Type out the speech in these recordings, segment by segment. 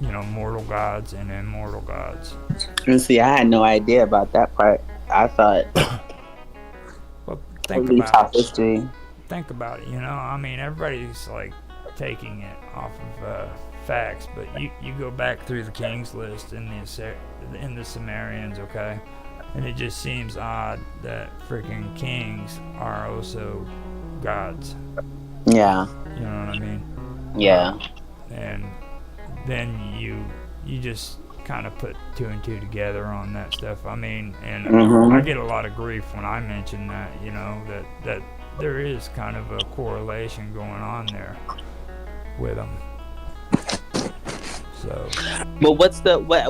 mortal gods and immortal gods. And see, I had no idea about that part. I thought Well, I think really about it. taught history. Think about it. I mean, everybody's like taking it off of facts, but you go back through the King's List in the Sumerians, okay, and it just seems odd that freaking kings are also gods. Yeah, You know what I mean? Uh, yeah. and then you just kind of put two and two together on that stuff. I mean, and I Mhm. get a lot of grief when I mention that. That there is kind of a correlation going on there with them. So, But what's the what?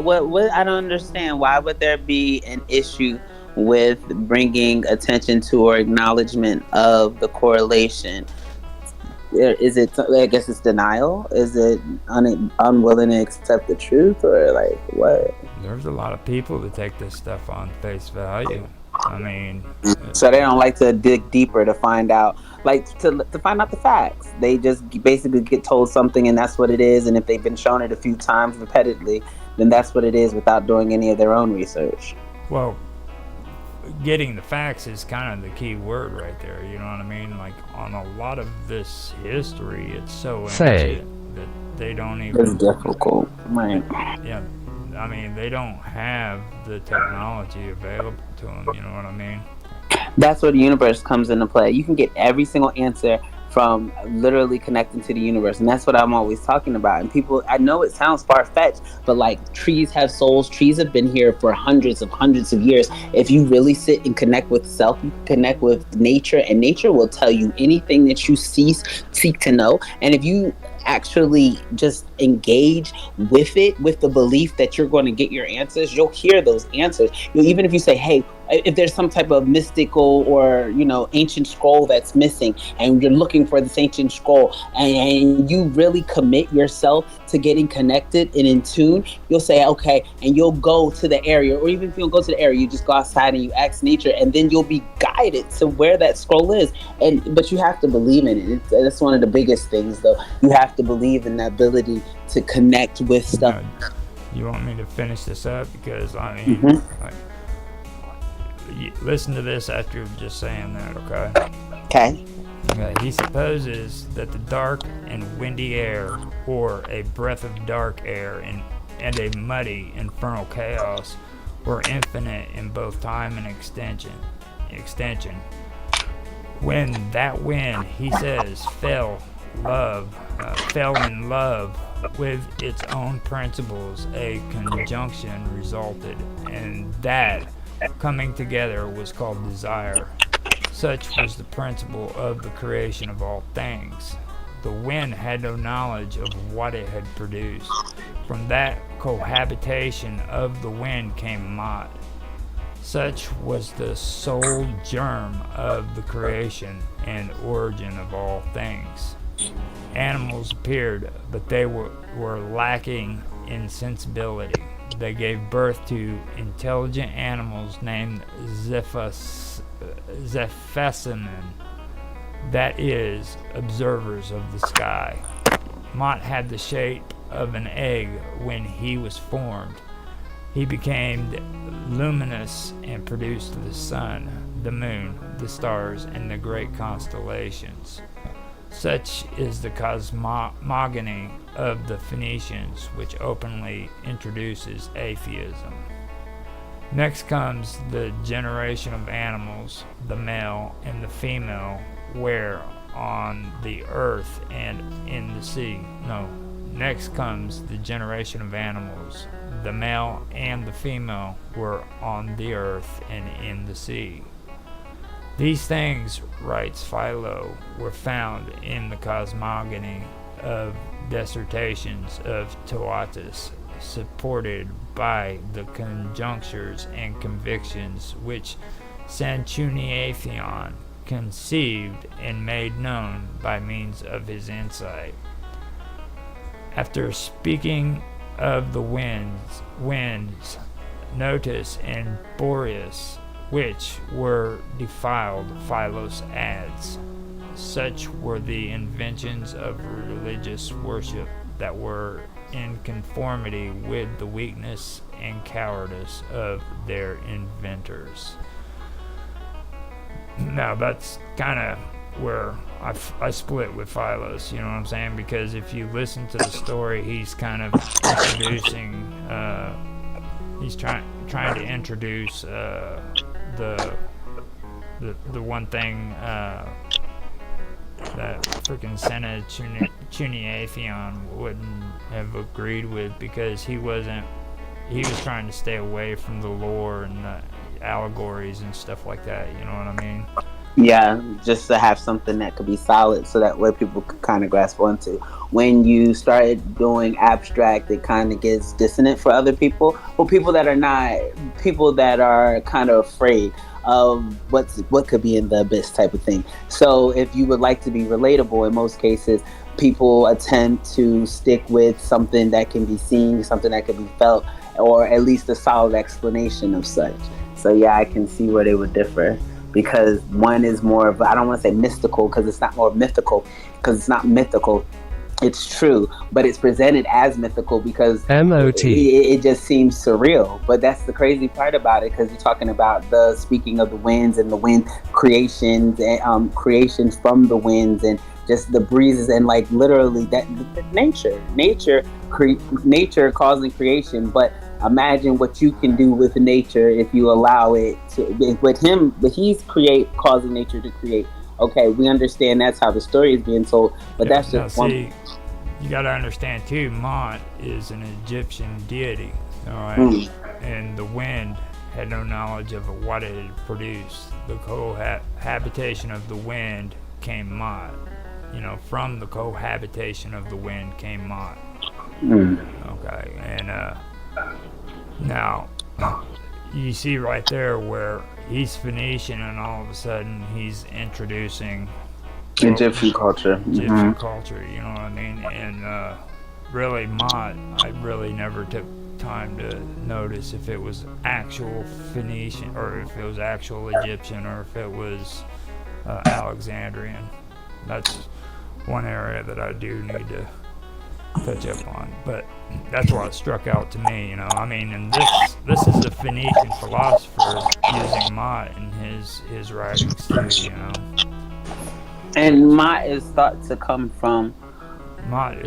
I don't understand. Why would there be an issue with bringing attention to or acknowledgement of the correlation? Is it? I guess it's denial. Is it unwilling to accept the truth, or like what? there's a lot of people that take this stuff on face value. I mean, So they don't like to dig deeper to find out, like to find out the facts. They just basically get told something, and that's what it is. And if they've been shown it a few times repeatedly, then that's what it is, without doing any of their own research. well, getting the facts is kind of the key word right there. You know what I mean? Like on a lot of this history, it's so Say, ancient that they don't It's even. difficult, right? Yeah, I mean they don't have the technology available to them. You know what I mean? That's where the universe comes into play. You can get every single answer from literally connecting to the universe, and that's what I'm always talking about. And people, I know it sounds far-fetched, but like trees have souls. Trees have been here for hundreds of years. If you really sit and connect with self, you can connect with nature, and nature will tell you anything that you seek to know. And if you actually just engage with it, with the belief that you're going to get your answers, you'll hear those answers. Even if you say, hey, if there's some type of mystical or ancient scroll that's missing, and you're looking for this ancient scroll, and you really commit yourself to getting connected and in tune, you'll say okay, and you'll go to the area. Or even if you don't go to the area, you just go outside and you ask nature, and then you'll be guided to where that scroll is. But you have to believe in it. That's one of the biggest things, though. You have to believe in the ability to connect with stuff. Uh, you want me to finish this up because I mean, Hmm. like, listen to this after just saying that, okay? Okay. Okay, he supposes that the dark and windy air, or a breath of dark air, and a muddy, infernal chaos, were infinite in both time and extension. Extension. When that wind, he says, fell in love with its own principles, a conjunction resulted, and that coming together was called desire. Such was the principle of the creation of all things. The wind had no knowledge of what it had produced. From that cohabitation of the wind came Mott. Such was the sole germ of the creation and origin of all things. Animals appeared, but they were lacking in sensibility. They gave birth to intelligent animals named Zephesimon, that is, observers of the sky. Mott had the shape of an egg when he was formed. He became luminous and produced the sun, the moon, the stars, and the great constellations. Such is the cosmogony of the Phoenicians, which openly introduces atheism. Next comes the generation of animals, the male and the female, where on the earth and in the sea. No, next comes the generation of animals, the male and the female were on the earth and in the sea. These things, writes Philo, were found in the cosmogony of dissertations of Toatus, supported by the conjunctures and convictions which Sanchuniathon conceived and made known by means of his insight. After speaking of the winds, Notus and Boreas, which were defiled, Philos adds, such were the inventions of religious worship that were in conformity with the weakness and cowardice of their inventors. Now that's kind of where I split with Philos, you know what I'm saying? Because if you listen to the story, he's kind of introducing, he's trying to introduce the one thing that freaking Senna Chuniathion wouldn't have agreed with, because he was trying to stay away from the lore and the allegories and stuff like that, you know what I mean? Yeah, just to have something that could be solid, so that way people could kind of grasp onto. When you started doing abstract, it kind of gets dissonant for other people. Well, people that are kind of afraid of what could be in the abyss type of thing. So if you would like to be relatable, in most cases, people attempt to stick with something that can be seen, something that can be felt, or at least a solid explanation of such. So yeah, I can see where they would differ. Because one is more of, I don't want to say mystical, because it's not more mythical, because it's not mythical. It's true, but it's presented as mythical because it just seems surreal. But that's the crazy part about it, because you're talking about the speaking of the winds and the wind creations and creations from the winds and just the breezes and like literally that nature causing creation. But imagine what you can do with nature if you allow it to. But he's causing nature to create. Okay, we understand that's how the story is being told, but that's just one. You got to understand too, Mont is an Egyptian deity, all right? And the wind had no knowledge of what it had produced. The cohabitation of the wind came Mont. You know, from the cohabitation of the wind came Mont. Okay, and now you see right there where he's Phoenician, and all of a sudden he's introducing Egyptian culture. Culture, you know what I mean? And really, Mont, I really never took time to notice if it was actual Phoenician, or if it was actual Egyptian, or if it was Alexandrian. That's one area that I do need to touch up on, but that's what struck out to me, you know. I mean, and this is a Phoenician philosopher using Mott in his writings too, you know. And Mott is thought to come from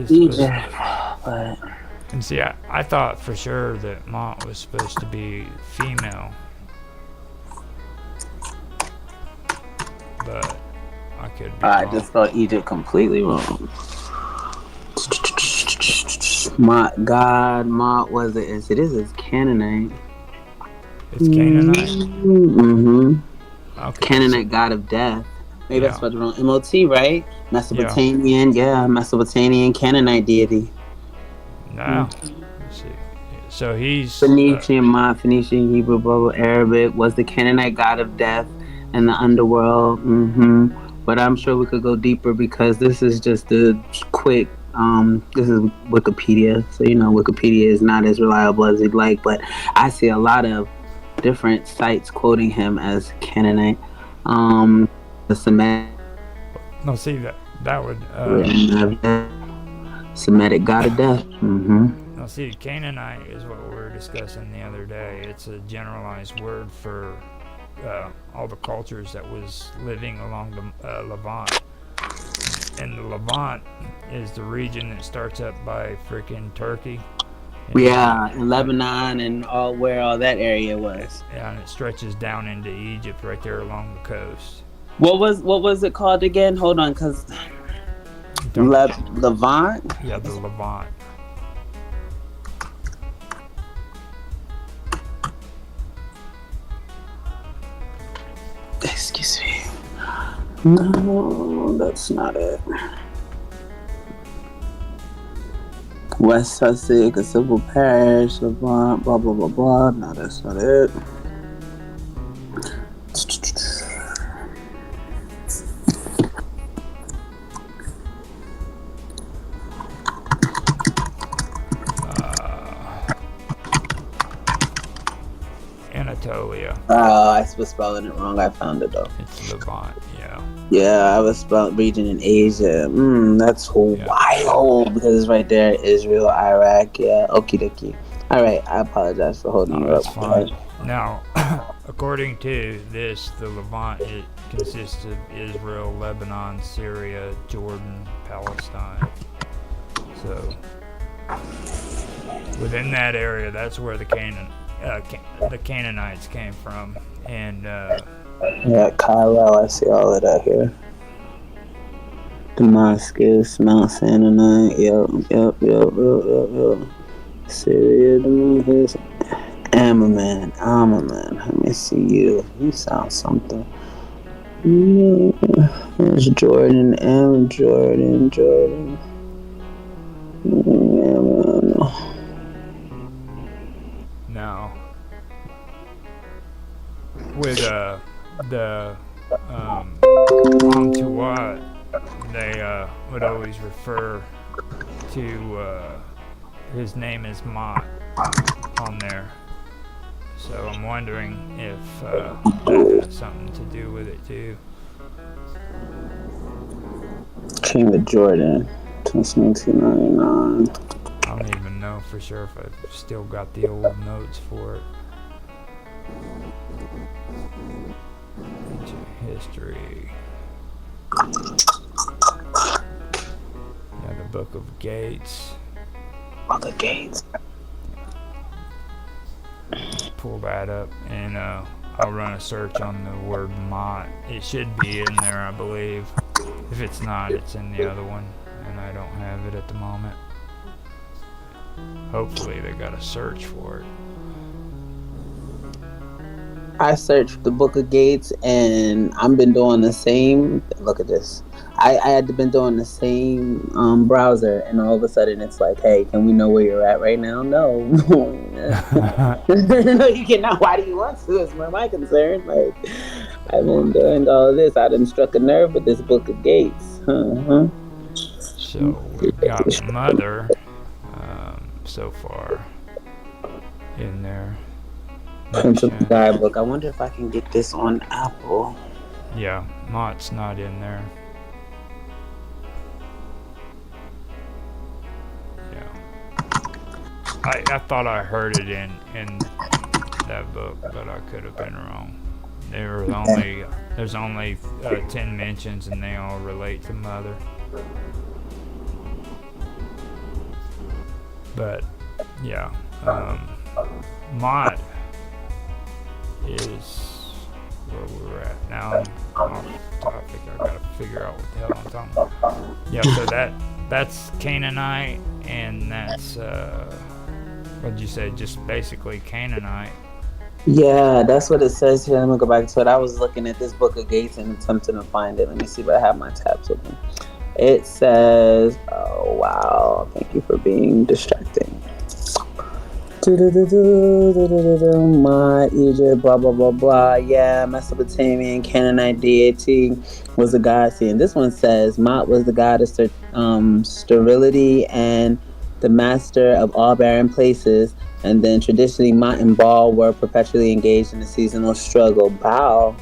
Egypt, but and see, I thought for sure that Mott was supposed to be female, but I could be I wrong. just thought Egypt completely wrong. Mott was it? It is Canaanite. It's Canaanite? Okay. Canaanite, god of death. Maybe that's what's wrong. MOT, right? Mesopotamian, Mesopotamian Canaanite deity. No. Let's see. So he's Phoenician, Phoenician, Hebrew, Bible, Arabic, was the Canaanite god of death and the underworld. But I'm sure we could go deeper, because this is just a quick. This is Wikipedia, so you know Wikipedia is not as reliable as you'd like. But I see a lot of different sites quoting him as Canaanite. The Semitic. No, see that would. Semitic god of death. Now, see, Canaanite is what we were discussing the other day. It's a generalized word for all the cultures that was living along the Levant. And the Levant is the region that starts up by freaking Turkey. And Lebanon and where all that area was. Yeah, and it stretches down into Egypt right there along the coast. What was it called again? Hold on, because Levant? Yeah, the Levant. Excuse me. No, that's not it. West Sussex, a civil parish, Levant, blah, blah, blah, blah. No, that's not it. Anatolia. Oh, I was spelling it wrong. I found it though. It's Levant, yeah. Yeah, I was spelling region in Asia. That's wild because it's right there. Israel, Iraq. Yeah, okie dokie. All right, I apologize for holding you up. That's fine. Now, according to this, the Levant, it consists of Israel, Lebanon, Syria, Jordan, Palestine. So, within that area, that's where the Canaanites came from. And yeah, Cairo, I see all of that here. Damascus, Mount Sinai, yep. Syria, Damascus. I'm a man. Let me see you. You sound something. There's Jordan. Jordan. now, with the Tuat, they would always refer to his name as Mott on there. So I'm wondering if that has something to do with it too. King of Jordan, since 1999. I don't even know for sure if I've still got the old notes for it. Ancient history. Yeah, the Book of Gates. Pull that up and I'll run a search on the word Mott. It should be in there, I believe. If it's not, it's in the other one, and I don't have it at the moment. Hopefully they got a search for it. I searched the Book of Gates, and I've been doing the same. Look at this. I had been doing the same browser, and all of a sudden it's like, hey, can we know where you're at right now? No. No, you cannot. Why do you want to? It's where my concern. Like, I've been doing all of this. I done struck a nerve with this Book of Gates. So we've got Mother so far in there. Prince of the Guidebook. I wonder if I can get this on Apple. Yeah, Mott's not in there. Yeah. I thought I heard it in that book, but I could have been wrong. There's only 10 mentions, and they all relate to Mother. But yeah, Mott is where we're at now. I'm off topic. I gotta figure out what the hell I'm talking about. Yeah, so that's Canaanite, and that's what'd you say? Just basically Canaanite. Yeah, that's what it says here. Let me go back to it. I was looking at this Book of Gates and attempting to find it. Let me see if I have my tabs open. It says, oh wow, thank you for being distracting. My Egypt, blah blah blah blah. Yeah, Mesopotamian Canaanite deity was the god. See, and this one says Mot was the god of sterility and the master of all barren places. And then traditionally, Mot and Baal were perpetually engaged in a seasonal struggle. Baal,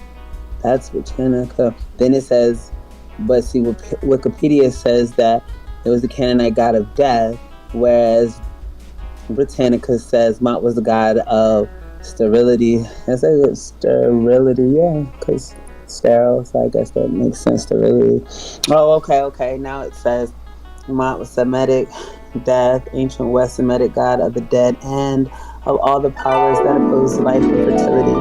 that's Britannica. Then it says, but see, Wikipedia says that it was the Canaanite god of death, whereas Britannica says Mot was the god of sterility. I say sterility, yeah, because sterile, so I guess that makes sense, sterility. Oh, okay. Now it says Mot was Semitic, death, ancient West Semitic god of the dead, and of all the powers that oppose life and fertility.